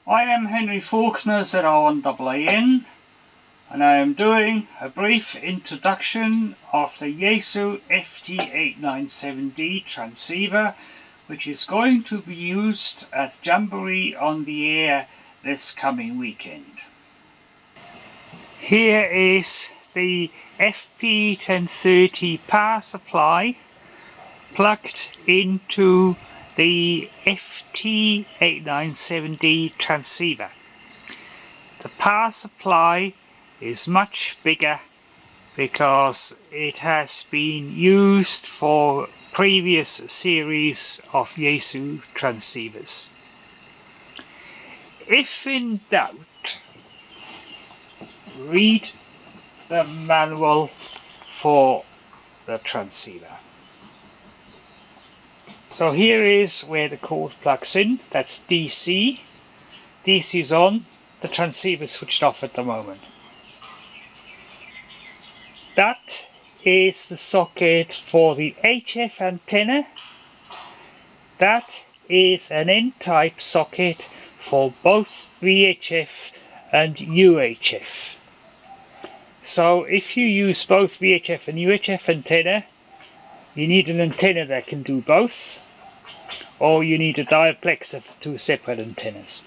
I am Henry Faulkner, ZR1AAN, and I am doing a brief introduction of the YAESU FT897D transceiver, which is going to be used at Jamboree On The Air this coming weekend. Here is the FP1030 power supply plugged into the FT897D transceiver. The power supply is much bigger because it has been used for previous series of YAESU transceivers. If in doubt, read the manual for the transceiver. So here is where the cord plugs in. That's DC. DC is on. The transceiver is switched off at the moment. That is the socket for the HF antenna. That is an N-type socket for both VHF and UHF. So if you use both VHF and UHF antenna, you need an antenna that can do both, or you need a diplexer for two separate antennas.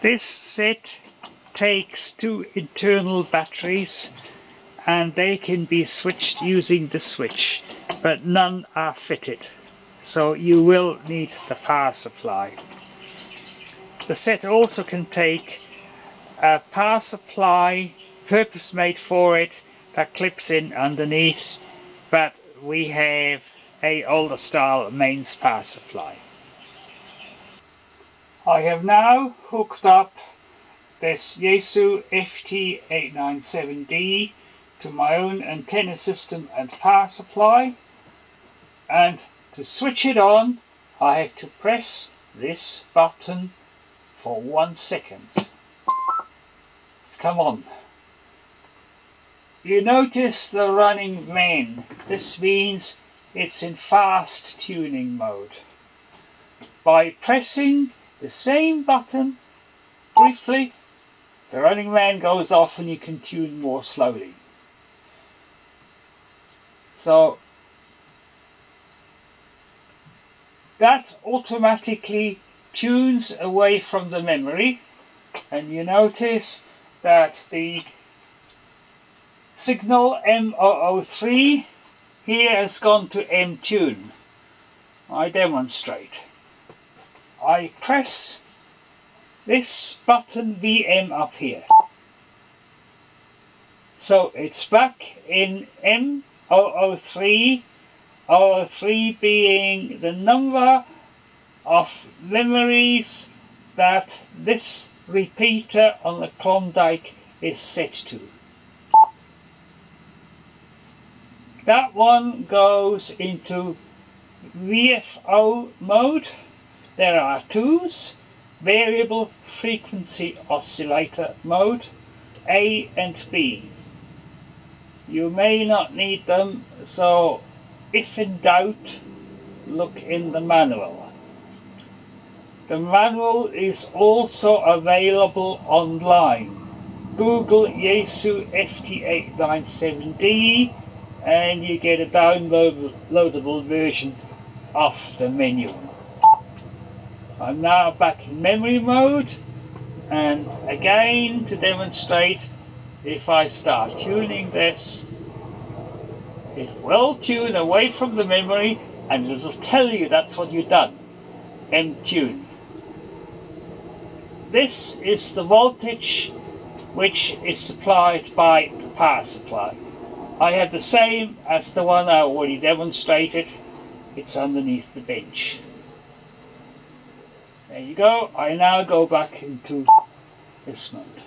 This set takes two internal batteries and they can be switched using the switch, but none are fitted, so you will need the power supply. The set also can take a power supply purpose made for it that clips in underneath, but we have a older style mains power supply. I have now hooked up this YAESU FT897D to my own antenna system and power supply, and to switch it on I have to press this button for 1 second. Come on. You notice the running man. This means it's in fast tuning mode. By pressing the same button briefly, the running man goes off and you can tune more slowly. So that automatically tunes away from the memory, and you notice that the signal M003 here has gone to M tune. I demonstrate. I press this button VM up here. So it's back in M003, 003 being the number of memories that this repeater on the Klondike is set to. That one goes into VFO mode. There are twos, variable frequency oscillator mode, A and B. You may not need them, so if in doubt, look in the manual. The manual is also available online. Google YAESU FT897D and you get a downloadable version of the menu. I'm now back in memory mode, and again to demonstrate, if I start tuning this, it will tune away from the memory and it will tell you that's what you've done. M-tune. This is the voltage which is supplied by the power supply. I have the same as the one I already demonstrated. It's underneath the bench. There you go. I now go back into this mode.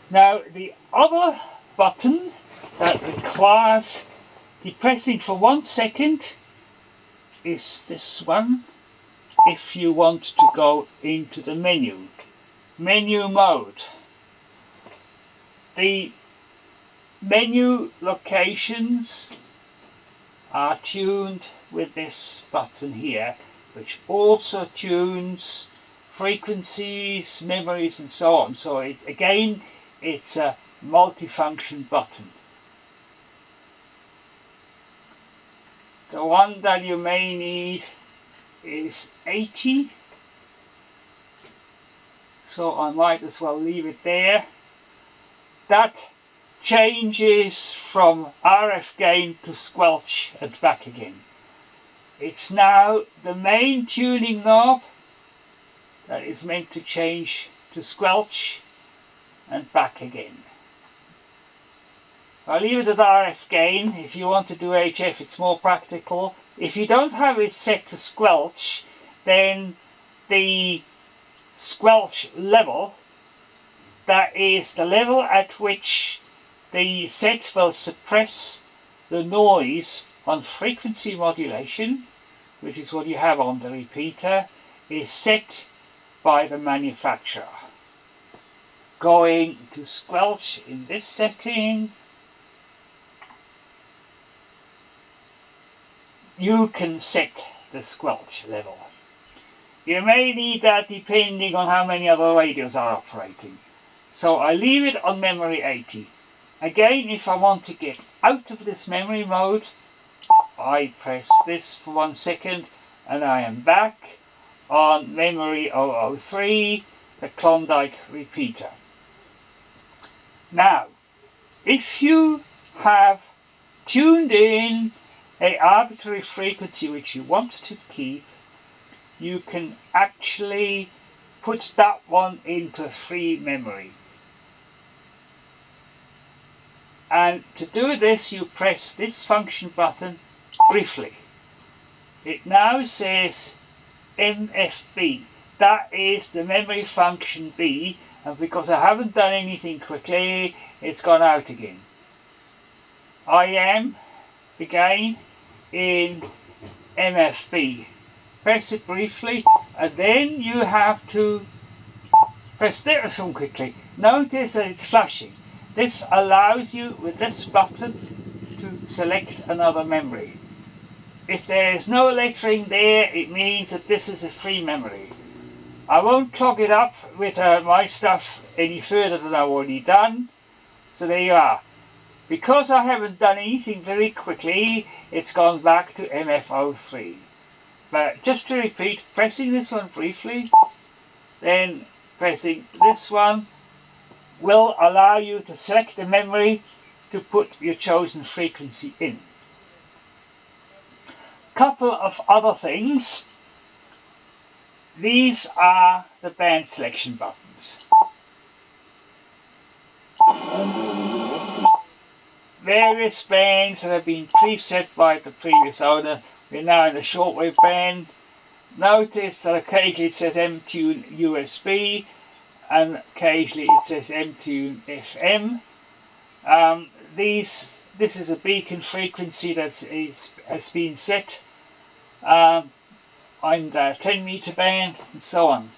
Now the other button that requires depressing for 1 second is this one, if you want to go into the menu mode. The menu locations are tuned with this button here, which also tunes frequencies, memories and so on. So it's a multifunction button. The one that you may need is 80. So I might as well leave it there. That changes from RF gain to squelch and back again. It's now the main tuning knob that is meant to change to squelch and back again. I'll leave it at RF gain. If you want to do HF, it's more practical. If you don't have it set to squelch, then the squelch level, that is the level at which the set will suppress the noise on frequency modulation, which is what you have on the repeater, is set by the manufacturer. Going to squelch in this setting, you can set the squelch level. You may need that depending on how many other radios are operating. So I leave it on memory 80. Again, if I want to get out of this memory mode, I press this for 1 second and I am back on memory 003, the Klondike repeater. Now, if you have tuned in an arbitrary frequency which you want to keep, you can actually put that one into free memory. And to do this, you press this function button briefly. It now says MFB. That is the memory function B, and because I haven't done anything quickly, it's gone out again. I am again in MFB. Press it briefly, and then you have to press this one quickly. Notice that it's flashing. This allows you, with this button, to select another memory. If there is no lettering there, it means that this is a free memory. I won't clog it up with my stuff any further than I've already done. So there you are. Because I haven't done anything very quickly, it's gone back to MF03. But just to repeat, pressing this one briefly, then pressing this one will allow you to select the memory to put your chosen frequency in. Couple of other things. These are the band selection buttons. Various bands that have been preset by the previous owner. We're now in the shortwave band. Notice that occasionally it says M-Tune USB and occasionally it says M-Tune FM. This is a beacon frequency that has been set on the 10 meter band and so on.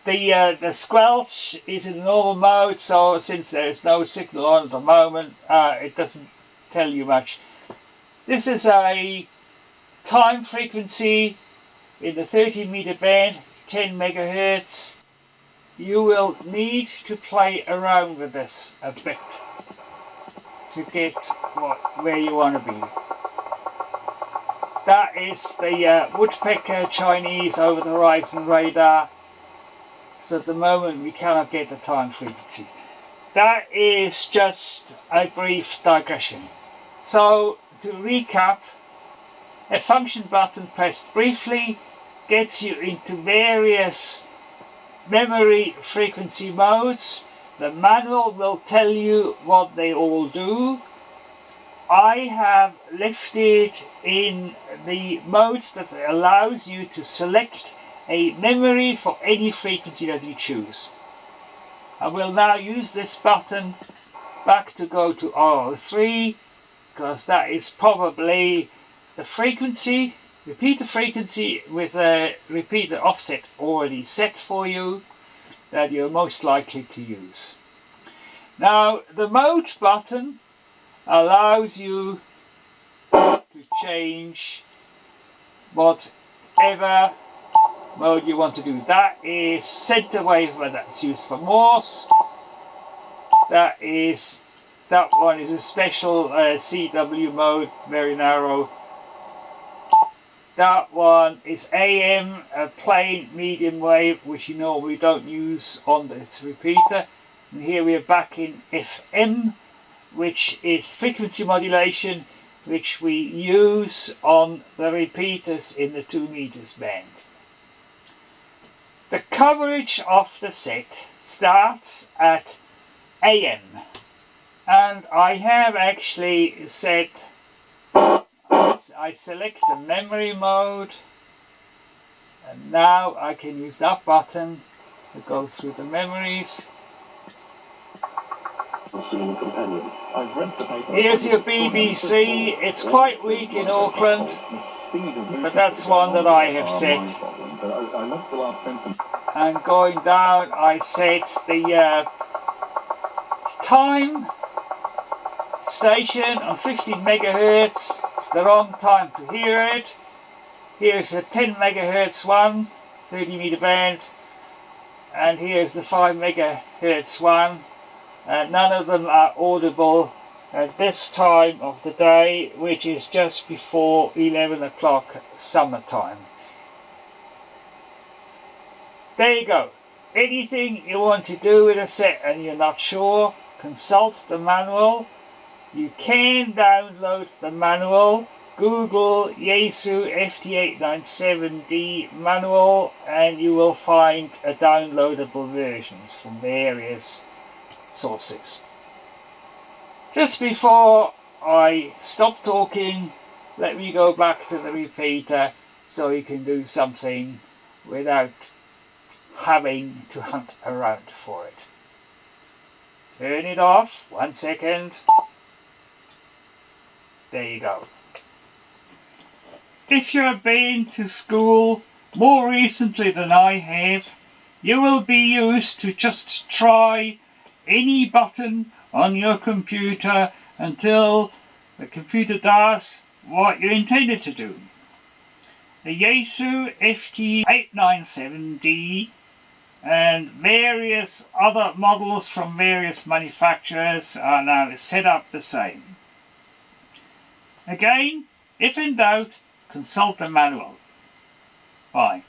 The squelch is in normal mode, so since there is no signal on at the moment, it doesn't tell you much. This is a time frequency in the 30 meter band, 10 megahertz. You will need to play around with this a bit to get where you want to be. That is the woodpecker Chinese over the horizon radar. So at the moment we cannot get the time frequencies. That is just a brief digression. So to recap, a function button pressed briefly gets you into various memory frequency modes. The manual will tell you what they all do. I have left it in the mode that allows you to select a memory for any frequency that you choose. I will now use this button back to go to R03, because that is probably the frequency, repeater frequency with a repeater offset already set for you that you're most likely to use. Now the mode button allows you to change whatever mode you want to do. That is center waver, that's used for Morse. That one is a special CW mode, very narrow. That one is AM, a plain medium wave, which you normally don't use on this repeater. And here we are back in FM, which is frequency modulation, which we use on the repeaters in the 2 meters band. The coverage of the set starts at AM, and I have actually set, I select the memory mode, and now I can use that button to go through the memories. Here's your BBC. It's quite weak in Auckland, but that's one that I have set. And going down, I set the time station on 15 megahertz. It's the wrong time to hear it. Here's a 10 megahertz one, 30 meter band, and here's the 5 megahertz one. None of them are audible at this time of the day, which is just before 11 o'clock summertime. There you go. Anything you want to do with a set and you're not sure, consult the manual. You can download the manual. Google YAESU FT897D manual and you will find downloadable versions from various sources. Just before I stop talking, let me go back to the repeater so you can do something without having to hunt around for it. Turn it off, 1 second. There you go. If you've been to school more recently than I have, you will be used to just try any button on your computer until the computer does what you intended to do. The YAESU FT897D and various other models from various manufacturers are now set up the same. Again, if in doubt, consult the manual. Bye.